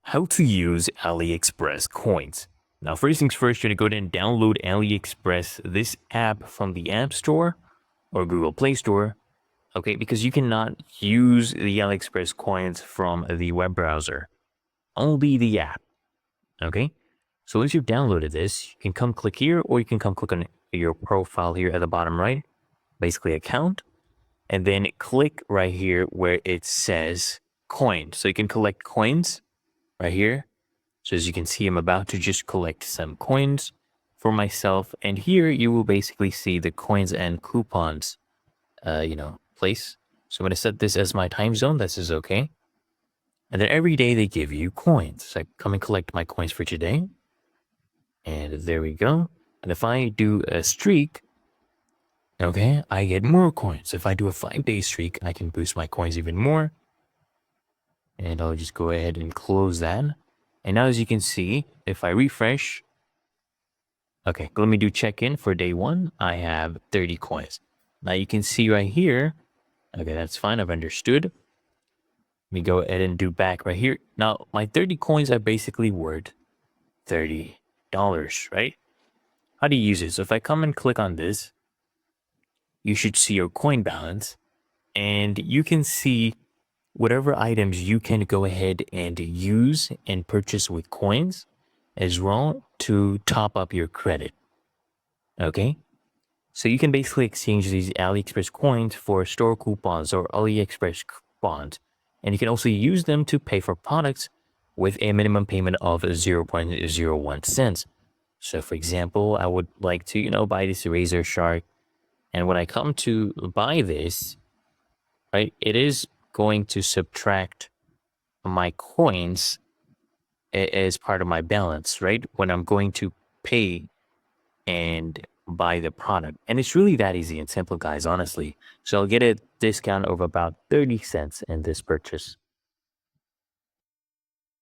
How to use AliExpress coins. Now, first things first, you're going to go ahead and download AliExpress, this app from the App Store or Google Play Store, okay? Because you cannot use the AliExpress coins from the web browser, only the app, okay? So once you've downloaded this, you can come click here, or you can come click on your profile here at the bottom right, basically account, and then click right here where it says coin. So you can collect coins right here. So as you can see, I'm about to just collect some coins for myself. And here you will basically see the coins and coupons, place. So I'm going to set this as my time zone. This is okay. And then every day they give you coins. So I come and collect my coins for today. And there we go. And if I do a streak, okay, I get more coins. If I do a 5-day streak, I can boost my coins even more. And I'll just go ahead and close that. And now as you can see, if I refresh, okay, let me do check-in for day 1. I have 30 coins. Now you can see right here, okay, that's fine, I've understood. Let me go ahead and do back right here. Now, my 30 coins are basically worth $30, right? How do you use it? So if I come and click on this, you should see your coin balance, and you can see whatever items you can go ahead and use and purchase with coins as well to top up your credit. Okay, so you can basically exchange these AliExpress coins for store coupons or AliExpress coupons, and you can also use them to pay for products with a minimum payment of 0.01 cents. So for example, I would like to, buy this razor shark, and when I come to buy this, right, it is going to subtract my coins as part of my balance, right? When I'm going to pay and buy the product. And it's really that easy and simple, guys, honestly. So I'll get a discount of about 30 cents in this purchase.